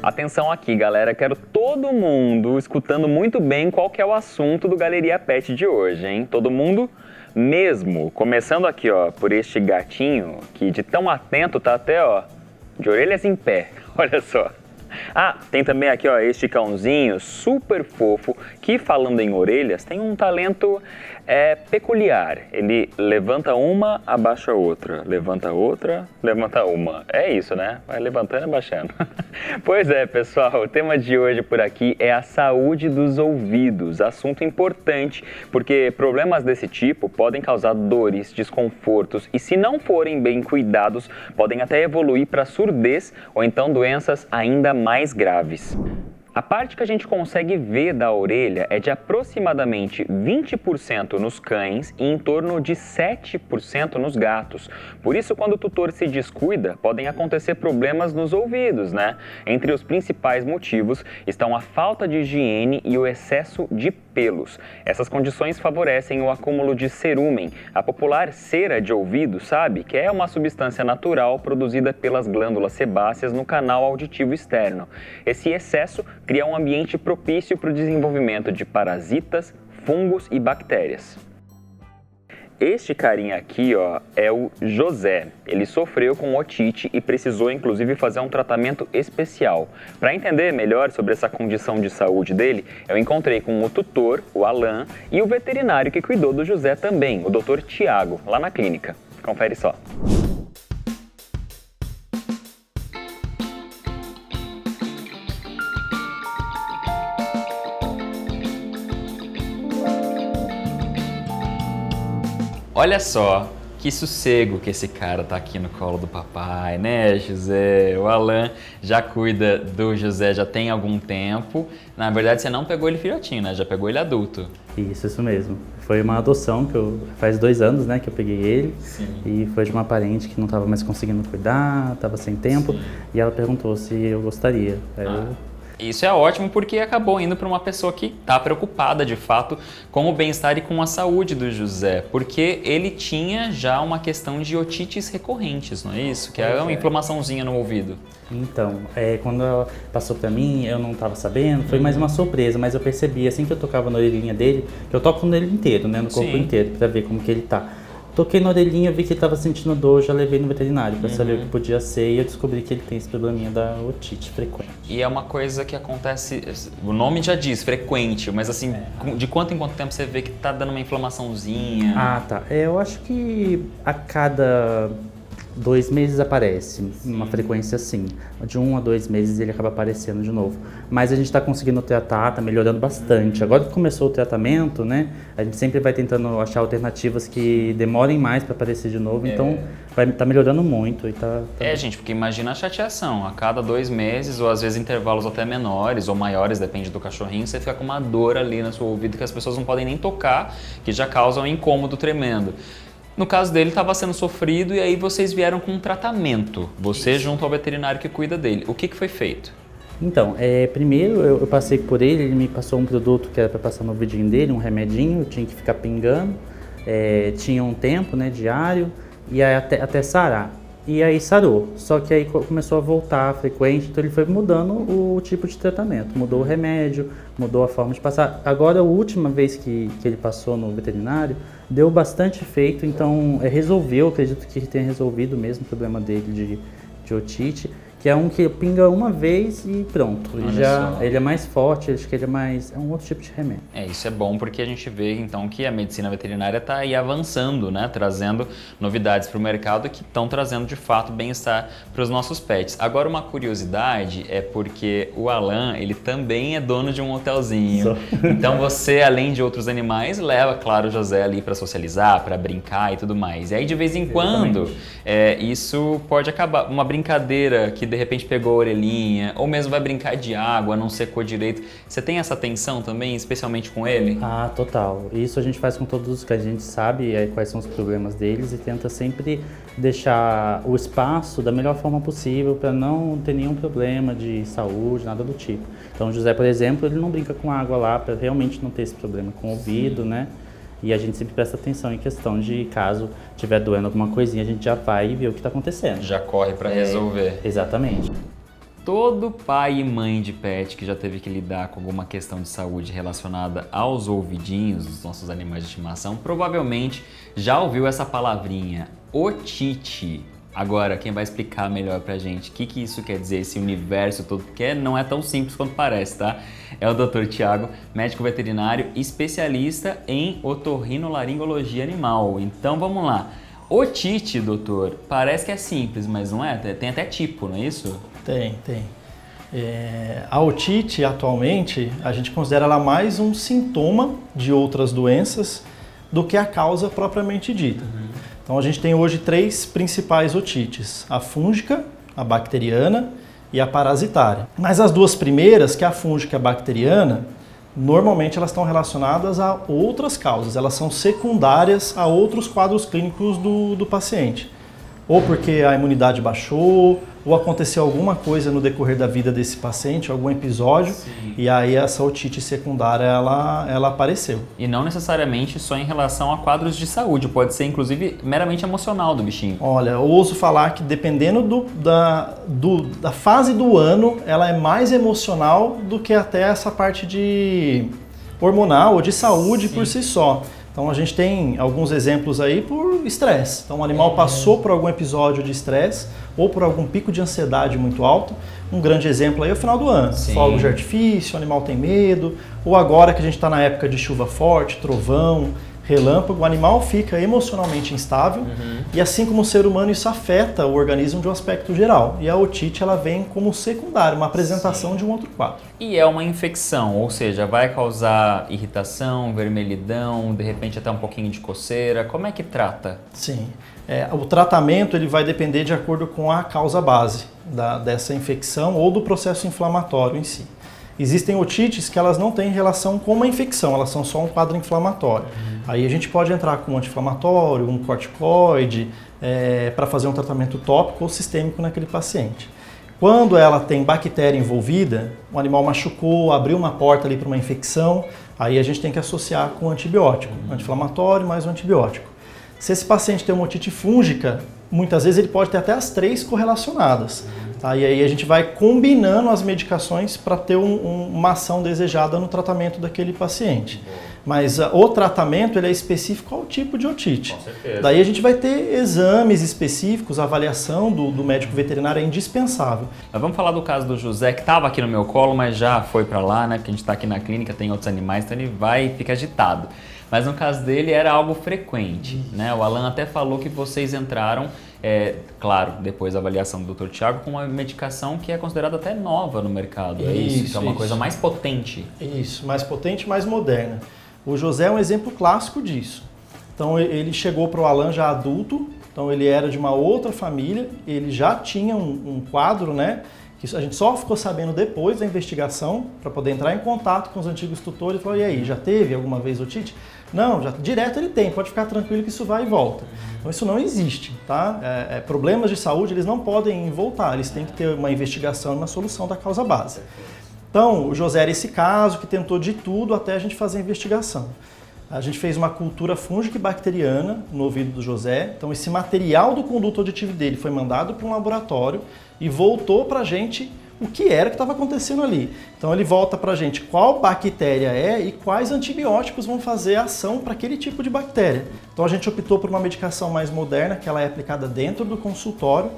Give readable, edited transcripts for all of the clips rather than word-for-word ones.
Atenção aqui, galera, quero todo mundo escutando muito bem qual que é o assunto do Galeria Pet de hoje, hein? Todo mundo mesmo. Começando aqui, ó, por este gatinho que de tão atento tá até, ó, de orelhas em pé. Olha só. Ah, tem também aqui, ó, este cãozinho super fofo que, falando em orelhas, tem um talento peculiar. Ele levanta uma, abaixa outra, levanta outra, levanta uma. É isso, né? Vai levantando e abaixando. Pois é, pessoal, o tema de hoje por aqui é a saúde dos ouvidos. Assunto importante, porque problemas desse tipo podem causar dores, desconfortos e, se não forem bem cuidados, podem até evoluir para surdez ou então doenças ainda mais graves. A parte que a gente consegue ver da orelha é de aproximadamente 20% nos cães e em torno de 7% nos gatos. Por isso, quando o tutor se descuida, podem acontecer problemas nos ouvidos, né? Entre os principais motivos estão a falta de higiene e o excesso de pelos. Essas condições favorecem o acúmulo de cerúmen, a popular cera de ouvido, sabe? Que é uma substância natural produzida pelas glândulas sebáceas no canal auditivo externo. Esse excesso cria um ambiente propício para o desenvolvimento de parasitas, fungos e bactérias. Este carinha aqui, ó, é o José. Ele sofreu com otite e precisou, inclusive, fazer um tratamento especial. Para entender melhor sobre essa condição de saúde dele, eu encontrei com o tutor, o Alan, e o veterinário que cuidou do José também, o Dr. Tiago, lá na clínica. Confere só. Olha só que sossego que esse cara tá aqui no colo do papai, né, José? O Alan já cuida do José já tem algum tempo. Na verdade, você não pegou ele filhotinho, né? Já pegou ele adulto. Isso mesmo. Foi uma adoção que faz 2 anos, né, que eu peguei ele. Sim. E foi de uma parente que não estava mais conseguindo cuidar, estava sem tempo. Sim. E ela perguntou se eu gostaria. Isso é ótimo porque acabou indo para uma pessoa que está preocupada de fato com o bem-estar e com a saúde do José, porque ele tinha já uma questão de otites recorrentes, não é isso? Que é uma inflamaçãozinha no ouvido. Então, quando ela passou pra mim, eu não tava sabendo, foi mais uma surpresa, mas eu percebi assim que eu tocava na orelhinha dele, que eu toco nele inteiro, né, no corpo inteiro, pra ver como que ele tá. Toquei na orelhinha, vi que ele tava sentindo dor, já levei no veterinário pra saber o que podia ser e eu descobri que ele tem esse probleminha da otite frequente. E é uma coisa que acontece, o nome já diz, frequente, mas assim, de quanto em quanto tempo você vê que tá dando uma inflamaçãozinha? Ah, tá. Eu acho que a cada 2 meses aparece, uma frequência assim. De 1 a 2 meses ele acaba aparecendo de novo. Mas a gente está conseguindo tratar, tá melhorando bastante. Agora que começou o tratamento, né, a gente sempre vai tentando achar alternativas que demorem mais para aparecer de novo. Então tá melhorando muito. E tá... Gente, porque imagina a chateação. A cada 2 meses, ou às vezes intervalos até menores ou maiores, depende do cachorrinho, você fica com uma dor ali no seu ouvido que as pessoas não podem nem tocar, que já causa um incômodo tremendo. No caso dele, estava sendo sofrido e aí vocês vieram com um tratamento. Você junto ao veterinário que cuida dele. O que foi feito? Então, primeiro eu passei por ele me passou um produto que era para passar no ouvidinho dele, um remedinho, eu tinha que ficar pingando. Tinha um tempo, né, diário, e aí até sarar. E aí sarou, só que aí começou a voltar frequente, então ele foi mudando o tipo de tratamento. Mudou o remédio, mudou a forma de passar. Agora, a última vez que ele passou no veterinário, deu bastante efeito, então resolveu, acredito que tenha resolvido mesmo o problema dele de otite, que é um que pinga uma vez e pronto. Ele é mais forte, acho que ele é um outro tipo de remédio. Isso é bom porque a gente vê então que a medicina veterinária está aí avançando, né? Trazendo novidades para o mercado que estão trazendo de fato bem-estar para os nossos pets. Agora, uma curiosidade é porque o Alan, ele também é dono de um hotelzinho. Então você, além de outros animais, leva, claro, o José ali para socializar, para brincar e tudo mais. E aí, de vez em quando, isso pode acabar, uma brincadeira que de repente pegou a orelhinha, ou mesmo vai brincar de água, não secou direito. Você tem essa atenção também, especialmente com ele? Ah, total. Isso a gente faz com todos os cães. A gente sabe quais são os problemas deles e tenta sempre deixar o espaço da melhor forma possível para não ter nenhum problema de saúde, nada do tipo. Então o José, por exemplo, ele não brinca com água lá para realmente não ter esse problema com o ouvido, né? E a gente sempre presta atenção em questão de caso tiver doendo alguma coisinha, a gente já vai ver o que está acontecendo. Já corre para resolver. Exatamente. todo pai e mãe de pet que já teve que lidar com alguma questão de saúde relacionada aos ouvidinhos dos nossos animais de estimação, provavelmente já ouviu essa palavrinha, otite. Agora, quem vai explicar melhor pra gente o que isso quer dizer, esse universo todo, porque não é tão simples quanto parece, tá? É o Dr. Thiago, médico veterinário, especialista em otorrinolaringologia animal. Então vamos lá. Otite, doutor, parece que é simples, mas não é? Tem até tipo, não é isso? Tem. A otite, atualmente, a gente considera ela mais um sintoma de outras doenças do que a causa propriamente dita. Então a gente tem hoje 3 principais otites, a fúngica, a bacteriana e a parasitária. Mas as 2 primeiras, que é a fúngica e a bacteriana, normalmente elas estão relacionadas a outras causas, elas são secundárias a outros quadros clínicos do paciente. Ou porque a imunidade baixou, ou aconteceu alguma coisa no decorrer da vida desse paciente, algum episódio, Sim. E aí essa otite secundária ela apareceu. E não necessariamente só em relação a quadros de saúde, pode ser inclusive meramente emocional do bichinho. Olha, eu ouso falar que dependendo da fase do ano, ela é mais emocional do que até essa parte de hormonal ou de saúde por si só. Então a gente tem alguns exemplos aí por estresse. Então o animal passou por algum episódio de estresse ou por algum pico de ansiedade muito alto. Um grande exemplo aí é o final do ano. Fogos de artifício, o animal tem medo. Ou agora que a gente está na época de chuva forte, trovão, relâmpago, o animal fica emocionalmente instável. E assim como o ser humano, isso afeta o organismo de um aspecto geral. E a otite ela vem como secundária, uma apresentação de um outro quadro. E é uma infecção, ou seja, vai causar irritação, vermelhidão, de repente até um pouquinho de coceira. Como é que trata? Sim. O tratamento ele vai depender de acordo com a causa base dessa infecção ou do processo inflamatório em si. Existem otites que elas não têm relação com uma infecção, elas são só um quadro inflamatório. Aí a gente pode entrar com um anti-inflamatório, um corticoide, para fazer um tratamento tópico ou sistêmico naquele paciente. Quando ela tem bactéria envolvida, o animal machucou, abriu uma porta ali para uma infecção, aí a gente tem que associar com antibiótico, anti-inflamatório mais um antibiótico. Se esse paciente tem uma otite fúngica, muitas vezes ele pode ter até as 3 correlacionadas. Tá? E aí a gente vai combinando as medicações para ter uma ação desejada no tratamento daquele paciente. Mas o tratamento ele é específico ao tipo de otite. Com certeza. Daí a gente vai ter exames específicos, a avaliação do médico veterinário é indispensável. Mas vamos falar do caso do José, que estava aqui no meu colo, mas já foi para lá, né? Porque a gente está aqui na clínica, tem outros animais, então ele vai e fica agitado. Mas no caso dele era algo frequente, né? O Alan até falou que vocês entraram, claro, depois da avaliação do Dr. Thiago, com uma medicação que é considerada até nova no mercado. É isso, que é uma coisa mais potente. Isso, mais potente, mais moderna. O José é um exemplo clássico disso. Então ele chegou para o Alan já adulto, então ele era de uma outra família, ele já tinha um quadro, né? Que a gente só ficou sabendo depois da investigação, para poder entrar em contato com os antigos tutores e falar, e aí, já teve alguma vez otite? Não, já direto ele tem, pode ficar tranquilo que isso vai e volta. Então isso não existe, tá? Problemas de saúde, eles não podem voltar, eles têm que ter uma investigação e uma solução da causa base. Então, o José era esse caso que tentou de tudo até a gente fazer a investigação. A gente fez uma cultura fúngica e bacteriana no ouvido do José. Então, esse material do conduto auditivo dele foi mandado para um laboratório e voltou para a gente o que era que estava acontecendo ali. Então, ele volta para a gente qual bactéria é e quais antibióticos vão fazer a ação para aquele tipo de bactéria. Então, a gente optou por uma medicação mais moderna, que ela é aplicada dentro do consultório,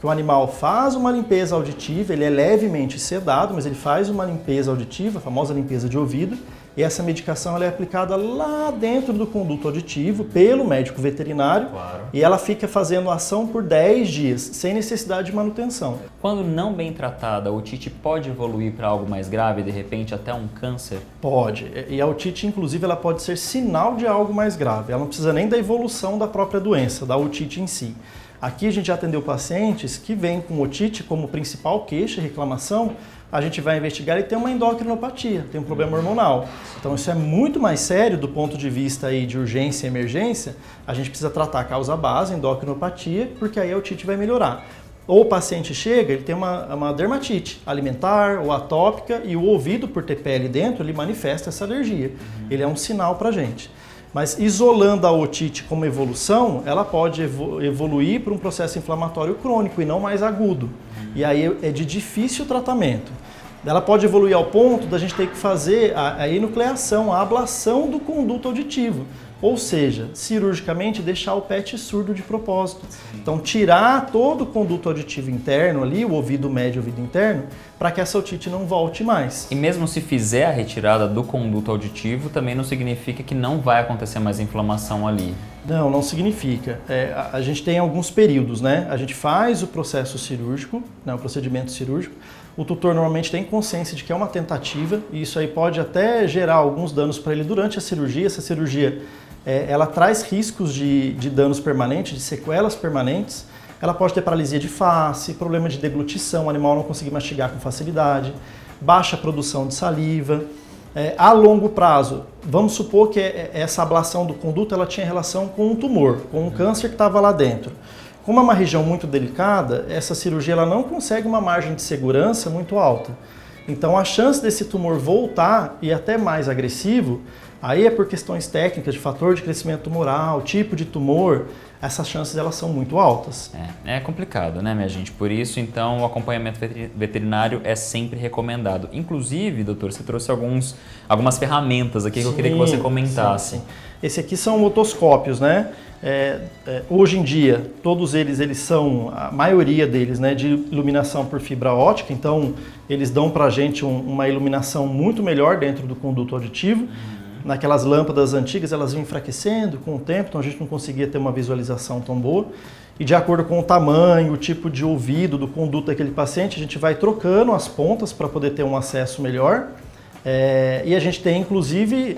que o animal faz uma limpeza auditiva, ele é levemente sedado, mas ele faz uma limpeza auditiva, a famosa limpeza de ouvido, e essa medicação ela é aplicada lá dentro do conduto auditivo pelo médico veterinário, e ela fica fazendo ação por 10 dias, sem necessidade de manutenção. Quando não bem tratada, a otite pode evoluir para algo mais grave, de repente até um câncer? Pode, e a otite inclusive ela pode ser sinal de algo mais grave, ela não precisa nem da evolução da própria doença, da otite em si. Aqui a gente já atendeu pacientes que vêm com otite como principal queixa e reclamação, a gente vai investigar e tem uma endocrinopatia, tem um problema hormonal. Então isso é muito mais sério do ponto de vista aí de urgência e emergência, a gente precisa tratar a causa base, endocrinopatia, porque aí a otite vai melhorar. Ou o paciente chega, ele tem uma dermatite alimentar ou atópica e o ouvido, por ter pele dentro, ele manifesta essa alergia. Ele é um sinal pra gente. Mas isolando a otite como evolução, ela pode evoluir para um processo inflamatório crônico e não mais agudo. E aí é de difícil tratamento. Ela pode evoluir ao ponto da gente ter que fazer a enucleação, a ablação do conduto auditivo. Ou seja, cirurgicamente deixar o PET surdo de propósito. Então tirar todo o conduto auditivo interno ali, o ouvido médio e o ouvido interno, para que essa otite não volte mais. E mesmo se fizer a retirada do conduto auditivo, também não significa que não vai acontecer mais inflamação ali. Não, não significa. A gente tem alguns períodos, né? A gente faz o processo cirúrgico, né, o procedimento cirúrgico. O tutor normalmente tem consciência de que é uma tentativa e isso aí pode até gerar alguns danos para ele durante a cirurgia. Essa cirurgia ela traz riscos de danos permanentes, de sequelas permanentes. Ela pode ter paralisia de face, problema de deglutição, o animal não conseguir mastigar com facilidade, baixa produção de saliva. A longo prazo, vamos supor que essa ablação do conduto ela tinha relação com um tumor, com um câncer que estava lá dentro. Como é uma região muito delicada, essa cirurgia ela não consegue uma margem de segurança muito alta. Então a chance desse tumor voltar e até mais agressivo, aí é por questões técnicas de fator de crescimento tumoral, tipo de tumor, essas chances elas são muito altas. É complicado, né, minha gente? Por isso, então, o acompanhamento veterinário é sempre recomendado. Inclusive, doutor, você trouxe algumas ferramentas aqui que eu queria que você comentasse. Sim. Esse aqui são otoscópios, né? Hoje em dia, todos eles são, a maioria deles, né, de iluminação por fibra ótica, então eles dão pra gente uma iluminação muito melhor dentro do conduto auditivo. Naquelas lâmpadas antigas, elas iam enfraquecendo com o tempo, então a gente não conseguia ter uma visualização tão boa. E de acordo com o tamanho, o tipo de ouvido do conduto daquele paciente, a gente vai trocando as pontas para poder ter um acesso melhor. E a gente tem, inclusive,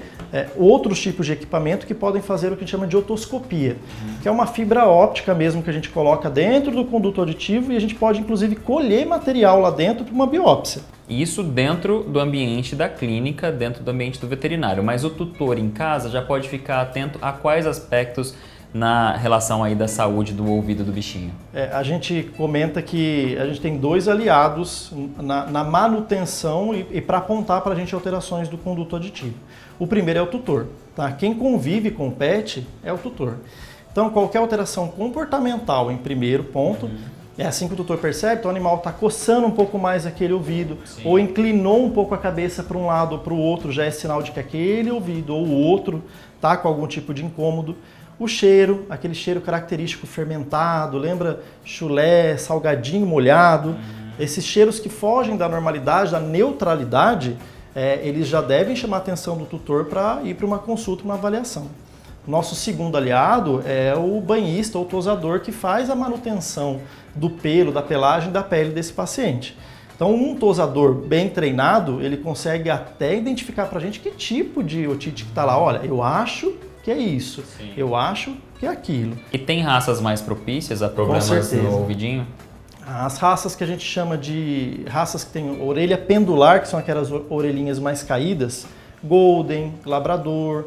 outros tipos de equipamento que podem fazer o que a gente chama de otoscopia, que é uma fibra óptica mesmo que a gente coloca dentro do conduto auditivo e a gente pode, inclusive, colher material lá dentro para uma biópsia. Isso dentro do ambiente da clínica, dentro do ambiente do veterinário. Mas o tutor em casa já pode ficar atento a quais aspectos na relação aí da saúde do ouvido do bichinho? A gente comenta que a gente tem dois aliados na manutenção e para apontar para a gente alterações do conduto auditivo. O primeiro é o tutor, tá? Quem convive com o pet é o tutor. Então, qualquer alteração comportamental em primeiro ponto, é assim que o tutor percebe, então o animal está coçando um pouco mais aquele ouvido, ou inclinou um pouco a cabeça para um lado ou para o outro, já é sinal de que aquele ouvido ou o outro está com algum tipo de incômodo. O cheiro, aquele cheiro característico fermentado, lembra chulé, salgadinho molhado. Esses cheiros que fogem da normalidade, da neutralidade, eles já devem chamar a atenção do tutor para ir para uma consulta, uma avaliação. Nosso segundo aliado é o banhista ou tosador que faz a manutenção do pelo, da pelagem da pele desse paciente. Então, um tosador bem treinado, ele consegue até identificar para a gente que tipo de otite que está lá. Olha, eu acho que é isso, eu acho que é aquilo. E tem raças mais propícias a problemas no ouvidinho? As raças que a gente chama de raças que tem orelha pendular, que são aquelas orelhinhas mais caídas, Golden, Labrador,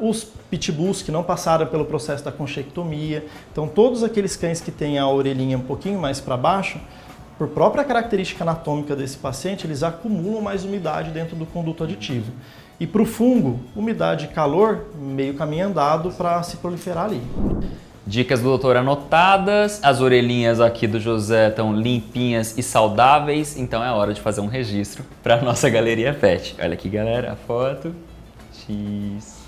os pitbulls que não passaram pelo processo da conchectomia. Então, todos aqueles cães que têm a orelhinha um pouquinho mais para baixo, por própria característica anatômica desse paciente, eles acumulam mais umidade dentro do conduto auditivo. E para o fungo, umidade e calor, meio caminho andado para se proliferar ali. Dicas do doutor anotadas, as orelhinhas aqui do José estão limpinhas e saudáveis, então é hora de fazer um registro para a nossa galeria pet. Olha aqui, galera, a foto. X.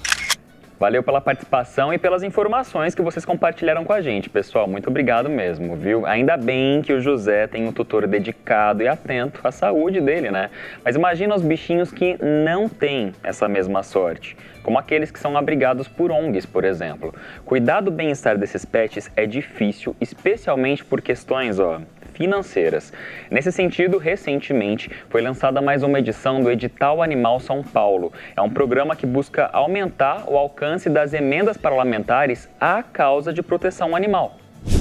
Valeu pela participação e pelas informações que vocês compartilharam com a gente, pessoal. Muito obrigado mesmo, viu? Ainda bem que o José tem um tutor dedicado e atento à saúde dele, né? Mas imagina os bichinhos que não têm essa mesma sorte, como aqueles que são abrigados por ONGs, por exemplo. Cuidar do bem-estar desses pets é difícil, especialmente por questões, financeiras. Nesse sentido, recentemente foi lançada mais uma edição do Edital Animal São Paulo. É um programa que busca aumentar o alcance das emendas parlamentares à causa de proteção animal.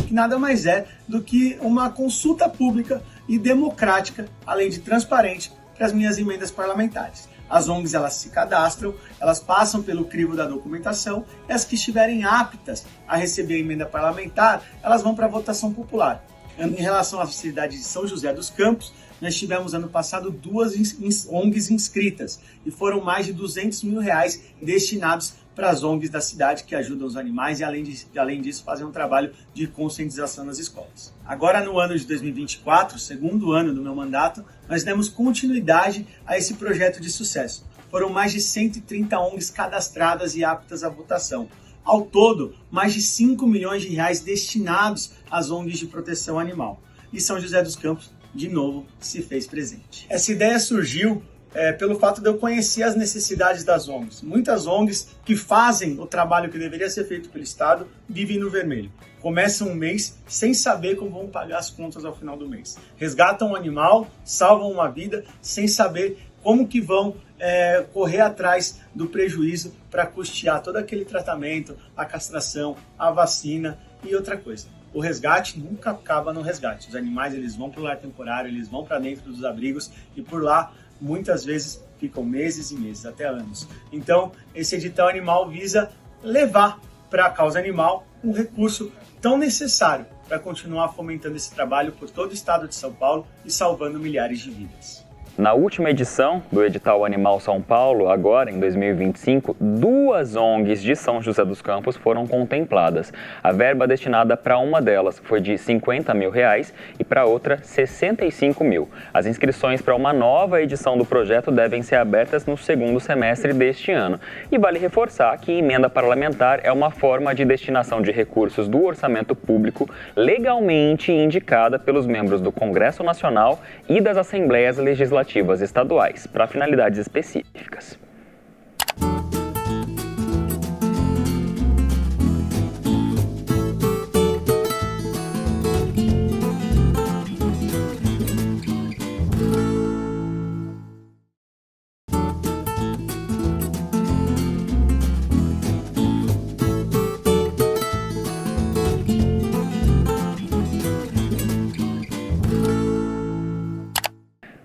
Que nada mais é do que uma consulta pública e democrática, além de transparente, para as minhas emendas parlamentares. As ONGs elas se cadastram, elas passam pelo crivo da documentação e as que estiverem aptas a receber a emenda parlamentar, elas vão para a votação popular. Em relação à cidade de São José dos Campos, nós tivemos ano passado 2 ONGs inscritas e foram mais de R$200 mil destinados para as ONGs da cidade que ajudam os animais e, além disso, fazem um trabalho de conscientização nas escolas. Agora, no ano de 2024, segundo ano do meu mandato, nós demos continuidade a esse projeto de sucesso. Foram mais de 130 ONGs cadastradas e aptas à votação. Ao todo, mais de 5 milhões de reais destinados às ONGs de proteção animal. E São José dos Campos, de novo, se fez presente. Essa ideia surgiu pelo fato de eu conhecer as necessidades das ONGs. Muitas ONGs que fazem o trabalho que deveria ser feito pelo Estado vivem no vermelho. Começam um mês sem saber como vão pagar as contas ao final do mês. Resgatam um animal, salvam uma vida, sem saber como que vão correr atrás do prejuízo para custear todo aquele tratamento, a castração, a vacina e outra coisa. O resgate nunca acaba no resgate. Os animais eles vão para o lar temporário, eles vão para dentro dos abrigos e por lá muitas vezes ficam meses e meses, até anos. Então, esse edital animal visa levar para a causa animal um recurso tão necessário para continuar fomentando esse trabalho por todo o estado de São Paulo e salvando milhares de vidas. Na última edição do edital Animal São Paulo, agora em 2025, 2 ONGs de São José dos Campos foram contempladas. A verba destinada para uma delas foi de R$50 mil e para outra R$65 mil. As inscrições para uma nova edição do projeto devem ser abertas no segundo semestre deste ano. E vale reforçar que emenda parlamentar é uma forma de destinação de recursos do orçamento público legalmente indicada pelos membros do Congresso Nacional e das Assembleias Legislativas estaduais, para finalidades específicas.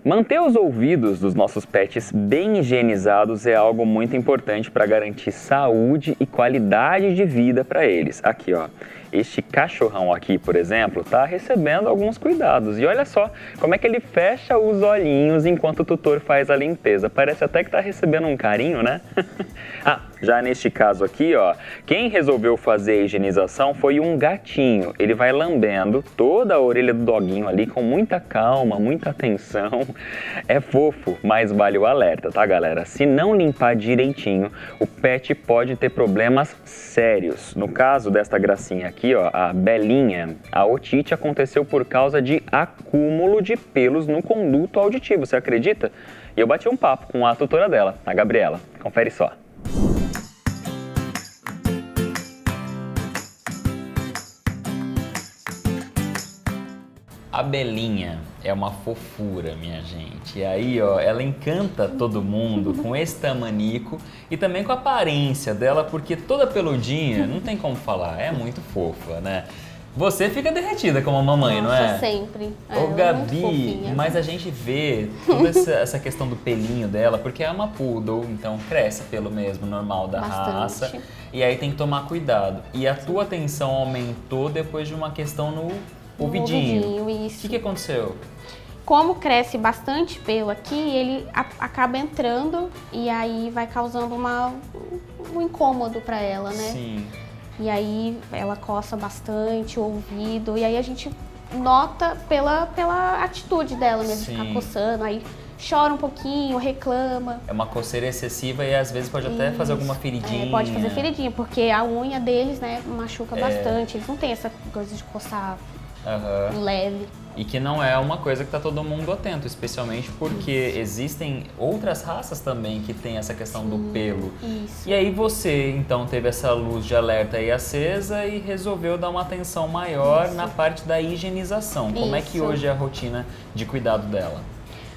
Manter os ouvidos dos nossos pets bem higienizados é algo muito importante para garantir saúde e qualidade de vida para eles. Aqui, ó, este cachorrão aqui, por exemplo, está recebendo alguns cuidados. E olha só como é que ele fecha os olhinhos enquanto o tutor faz a limpeza. Parece até que está recebendo um carinho, né? Já neste caso aqui, ó, quem resolveu fazer a higienização foi um gatinho. Ele vai lambendo toda a orelha do doguinho ali com muita calma, muita atenção. É fofo, mas vale o alerta, tá, galera? Se não limpar direitinho, o pet pode ter problemas sérios. No caso desta gracinha aqui, ó, a Belinha, a otite aconteceu por causa de acúmulo de pelos no conduto auditivo, você acredita? E eu bati um papo com a tutora dela, a Gabriela. Confere só. A Belinha é uma fofura, minha gente. E aí, ó, ela encanta todo mundo com esse tamanico e também com a aparência dela, porque toda peludinha, não tem como falar, é muito fofa, né? Você fica derretida como a mamãe, não é? Sempre. Ô, Gabi, mas a gente vê toda essa questão do pelinho dela, porque é uma poodle, então cresce pelo mesmo, normal da raça. E aí tem que tomar cuidado. E a tua atenção aumentou depois de uma questão no ouvidinho. Isso. O que aconteceu? Como cresce bastante pelo aqui, ele acaba entrando e aí vai causando um incômodo para ela, né? Sim. E aí ela coça bastante o ouvido e aí a gente nota pela atitude dela mesmo, Sim. ficar coçando, aí chora um pouquinho, reclama. É uma coceira excessiva e às vezes pode até fazer alguma feridinha. Pode fazer feridinha, porque a unha deles, né, machuca bastante. Eles não têm essa coisa de coçar leve. E que não é uma coisa que tá todo mundo atento, especialmente porque existem outras raças também que tem essa questão do pelo. Isso. E aí você, então, teve essa luz de alerta aí acesa e resolveu dar uma atenção maior na parte da higienização. Como é que hoje é a rotina de cuidado dela?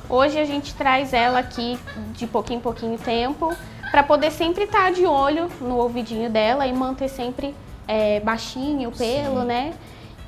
Hoje a gente traz ela aqui de pouquinho em pouquinho tempo para poder sempre estar de olho no ouvidinho dela e manter sempre baixinho o pelo, né?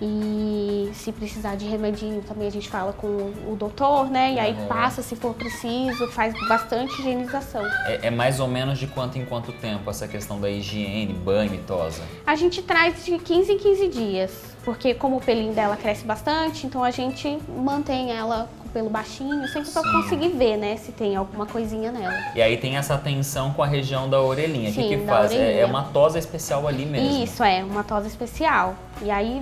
E se precisar de remedinho também a gente fala com o doutor, né? E aí passa se for preciso, faz bastante higienização. É mais ou menos de quanto em quanto tempo essa questão da higiene, banho e tosa? A gente traz de 15 em 15 dias, porque como o pelinho dela cresce bastante, então a gente mantém ela com pelo baixinho, sempre para Sim. conseguir ver, né, se tem alguma coisinha nela. E aí tem essa tensão com a região da orelhinha. O que Sim, que da faz? orelhinha. É uma tosa especial ali mesmo. Isso, uma tosa especial. E aí,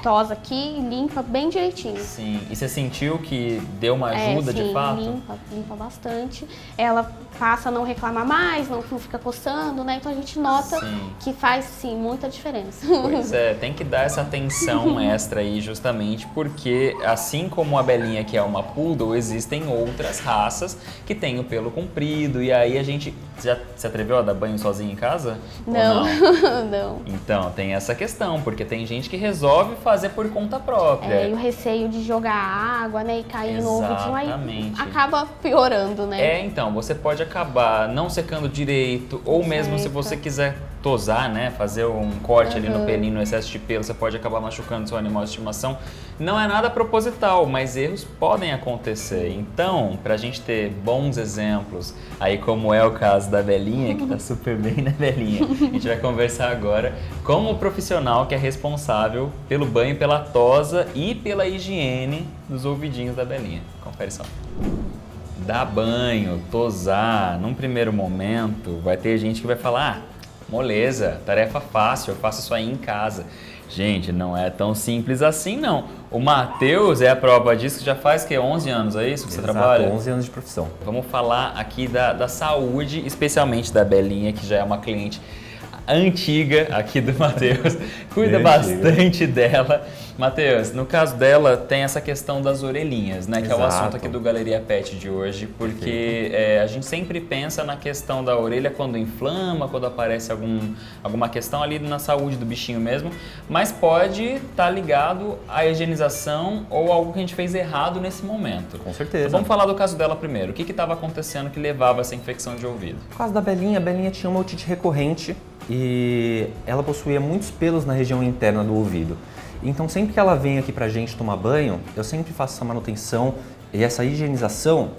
tosa aqui e limpa bem direitinho. Sim. E você sentiu que deu uma ajuda sim, de fato? limpa bastante. Ela passa a não reclamar mais, não fica coçando, né? Então a gente nota Sim. que faz, sim, muita diferença. Pois é, tem que dar essa atenção extra aí justamente porque assim como a Belinha que é uma poodle, existem outras raças que têm o pelo comprido e aí a gente... Já se atreveu a dar banho sozinho em casa? Ou Não, não. Então, tem essa questão, porque tem gente que resolve fazer por conta própria. E o receio de jogar água, né, e cair no ouvidinho, aí Exatamente. acaba piorando, né? Então, você pode acabar não secando direito, ou mesmo se você quiser tosar, né, fazer um corte ali no pelinho, no excesso de pelo, você pode acabar machucando seu animal de estimação. Não é nada proposital, mas erros podem acontecer. Então, pra gente ter bons exemplos, aí como é o caso da Belinha, que tá super bem, né, Belinha? A gente vai conversar agora com o profissional que é responsável pelo banho, pela tosa e pela higiene dos ouvidinhos da Belinha. Confere só. Dar banho, tosar, num primeiro momento, vai ter gente que vai falar, moleza, tarefa fácil, eu faço isso aí em casa. Gente, não é tão simples assim, não. O Matheus é a prova disso, que já faz, 11 anos, é isso que você trabalha? 11 anos de profissão. Vamos falar aqui da saúde, especialmente da Belinha, que já é uma cliente antiga aqui do Matheus. Cuida bastante dela. Matheus, no caso dela, tem essa questão das orelhinhas, né? Que é o assunto aqui do Galeria Pet de hoje, porque a gente sempre pensa na questão da orelha quando inflama, quando aparece alguma questão ali na saúde do bichinho mesmo, mas pode estar ligado à higienização ou algo que a gente fez errado nesse momento. Com certeza. Então, vamos falar do caso dela primeiro. O que estava acontecendo que levava a essa infecção de ouvido? No caso da Belinha, a Belinha tinha uma otite recorrente e ela possuía muitos pelos na região interna do ouvido. Então, sempre que ela vem aqui pra gente tomar banho, eu sempre faço essa manutenção e essa higienização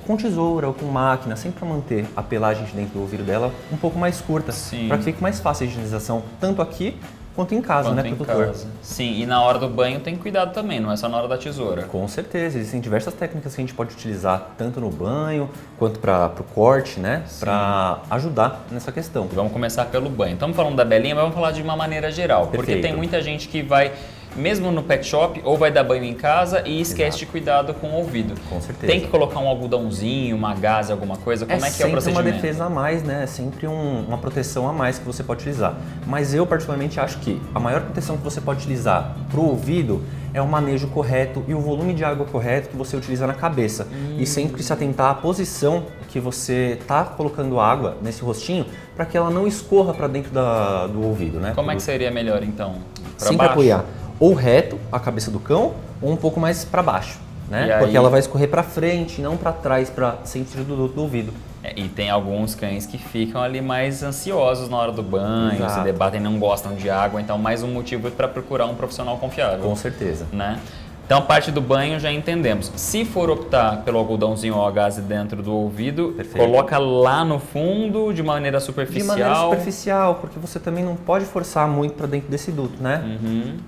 com tesoura ou com máquina, sempre para manter a pelagem de dentro do ouvido dela um pouco mais curta, para que fique mais fácil a higienização, tanto aqui quanto em casa, né, pro tutor. Sim, e na hora do banho tem cuidado também, não é só na hora da tesoura. Com certeza, existem diversas técnicas que a gente pode utilizar, tanto no banho, quanto para o corte, né, para ajudar nessa questão. Vamos começar pelo banho. Estamos falando da Belinha, mas vamos falar de uma maneira geral, porque tem muita gente que vai, mesmo no pet shop, ou vai dar banho em casa e esquece de cuidado com o ouvido. Com certeza. Tem que colocar um algodãozinho, uma gaze, alguma coisa? Como é que é o procedimento? É sempre uma defesa a mais, né? É sempre uma proteção a mais que você pode utilizar. Mas eu, particularmente, acho que a maior proteção que você pode utilizar para o ouvido é o manejo correto e o volume de água correto que você utiliza na cabeça. E sempre se atentar à posição que você está colocando água nesse rostinho para que ela não escorra para dentro do ouvido, né? Como é que seria melhor, então? Sempre apoiar ou reto a cabeça do cão ou um pouco mais para baixo, né? Porque ela vai escorrer para frente, não para trás, para centro do ouvido. E tem alguns cães que ficam ali mais ansiosos na hora do banho, se debatem, não gostam de água, então mais um motivo para procurar um profissional confiável. Com certeza. Né? Então, a parte do banho já entendemos. Se for optar pelo algodãozinho ou a gaze dentro do ouvido, coloca lá no fundo, de maneira superficial. De maneira superficial, porque você também não pode forçar muito para dentro desse duto, né?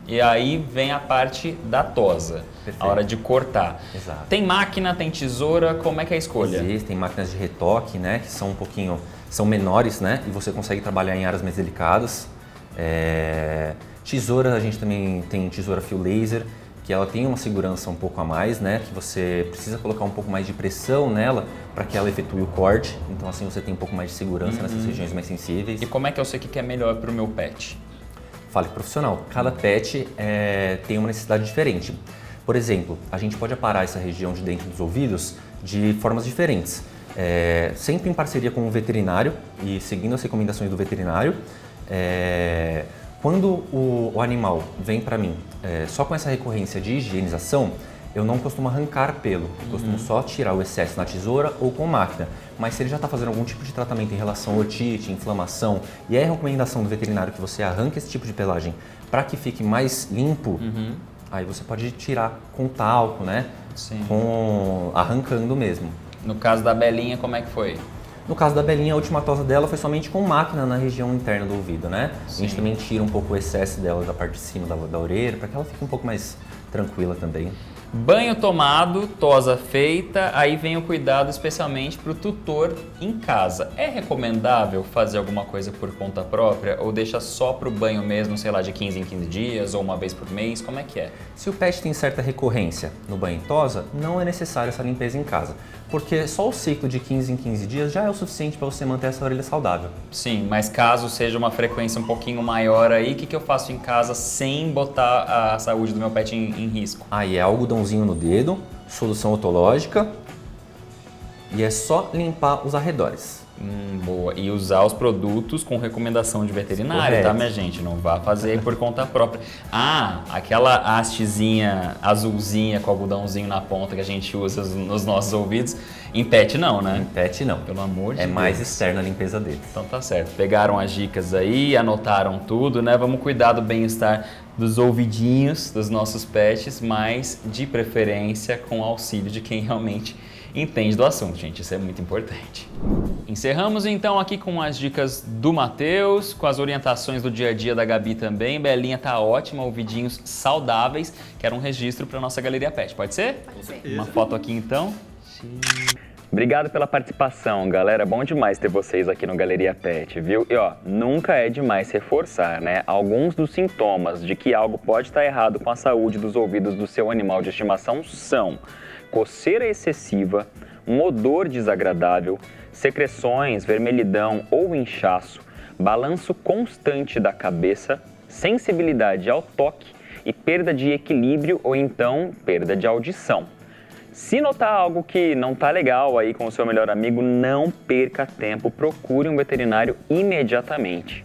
E aí vem a parte da tosa, a hora de cortar. Exato. Tem máquina, tem tesoura, como é que é a escolha? Existem máquinas de retoque, né? Que são são menores, né? E você consegue trabalhar em áreas mais delicadas. Tesoura, a gente também tem tesoura fio laser, que ela tem uma segurança um pouco a mais, né? Que você precisa colocar um pouco mais de pressão nela para que ela efetue o corte. Então assim você tem um pouco mais de segurança nessas regiões mais sensíveis. E como é que eu sei que é melhor para o meu pet? Fale profissional. Cada pet tem uma necessidade diferente. Por exemplo, a gente pode aparar essa região de dentro dos ouvidos de formas diferentes. Sempre em parceria com o veterinário e seguindo as recomendações do veterinário. Quando o animal vem para mim só com essa recorrência de higienização, eu não costumo arrancar pelo, eu costumo só tirar o excesso na tesoura ou com máquina. Mas se ele já está fazendo algum tipo de tratamento em relação a otite, inflamação, e é a recomendação do veterinário que você arranque esse tipo de pelagem para que fique mais limpo, aí você pode tirar com talco, né? Sim. Arrancando mesmo. No caso da Belinha, como é que foi? No caso da Belinha, a última tosa dela foi somente com máquina na região interna do ouvido, né? Sim. A gente também tira um pouco o excesso dela da parte de cima da orelha, para que ela fique um pouco mais tranquila também. Banho tomado, tosa feita, aí vem o cuidado especialmente para o tutor em casa. É recomendável fazer alguma coisa por conta própria ou deixa só para o banho mesmo, sei lá, de 15 em 15 dias ou uma vez por mês? Como é que é? Se o pet tem certa recorrência no banho e tosa, não é necessário essa limpeza em casa, porque só o ciclo de 15 em 15 dias já é o suficiente para você manter essa orelha saudável. Sim, mas caso seja uma frequência um pouquinho maior aí, o que eu faço em casa sem botar a saúde do meu pet em risco? Aí é algodãozinho no dedo, solução otológica e é só limpar os arredores. Boa. E usar os produtos com recomendação de veterinário, Correto. tá, minha gente? Não vá fazer por conta própria. Ah, aquela hastezinha azulzinha com algodãozinho na ponta que a gente usa nos nossos ouvidos, em pet não, né? Em pet não. Pelo amor de É Deus. mais externa a limpeza deles. Então tá certo. Pegaram as dicas aí, anotaram tudo, né? Vamos cuidar do bem-estar dos ouvidinhos dos nossos pets, mas de preferência com auxílio de quem realmente entende do assunto, gente. Isso é muito importante. Encerramos então aqui com as dicas do Matheus, com as orientações do dia a dia da Gabi também. Belinha tá ótima, ouvidinhos saudáveis. Quero um registro para nossa Galeria Pet, pode ser? Pode ser. Uma foto aqui então. Obrigado pela participação, galera. Bom demais ter vocês aqui no Galeria Pet, viu? E ó, nunca é demais reforçar, né? Alguns dos sintomas de que algo pode estar errado com a saúde dos ouvidos do seu animal de estimação são coceira excessiva, um odor desagradável, secreções, vermelhidão ou inchaço, balanço constante da cabeça, sensibilidade ao toque e perda de equilíbrio ou então perda de audição. Se notar algo que não tá legal aí com o seu melhor amigo, não perca tempo, procure um veterinário imediatamente.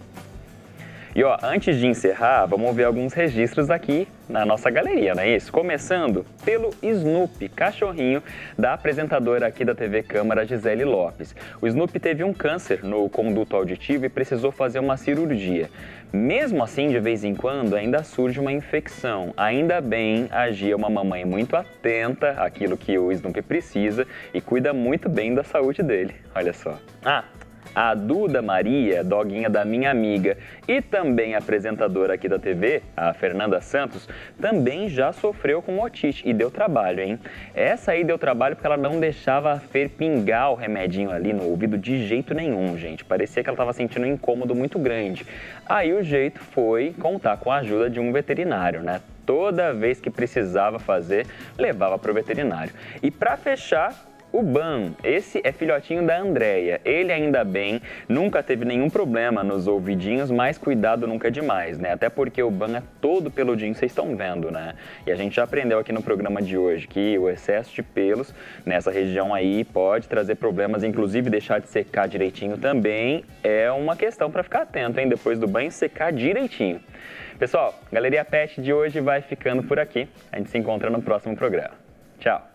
E ó, antes de encerrar, vamos ver alguns registros aqui na nossa galeria, não é isso? Começando pelo Snoopy, cachorrinho da apresentadora aqui da TV Câmara, Gisele Lopes. O Snoopy teve um câncer no conduto auditivo e precisou fazer uma cirurgia. Mesmo assim, de vez em quando, ainda surge uma infecção. Ainda bem, a Gia é uma mamãe muito atenta àquilo que o Snoopy precisa e cuida muito bem da saúde dele. Olha só. A Duda Maria, doguinha da minha amiga e também apresentadora aqui da TV, a Fernanda Santos, também já sofreu com otite e deu trabalho, hein? Essa aí deu trabalho porque ela não deixava a Fer pingar o remedinho ali no ouvido de jeito nenhum, gente. Parecia que ela estava sentindo um incômodo muito grande. Aí o jeito foi contar com a ajuda de um veterinário, né? Toda vez que precisava fazer, levava para o veterinário. E para fechar, o Ban, esse é filhotinho da Andréia. Ele ainda bem, nunca teve nenhum problema nos ouvidinhos, mas cuidado nunca é demais, né? Até porque o Ban é todo peludinho, vocês estão vendo, né? E a gente já aprendeu aqui no programa de hoje que o excesso de pelos nessa região aí pode trazer problemas, inclusive deixar de secar direitinho também é uma questão para ficar atento, hein? Depois do banho, secar direitinho. Pessoal, Galeria Pet de hoje vai ficando por aqui. A gente se encontra no próximo programa. Tchau!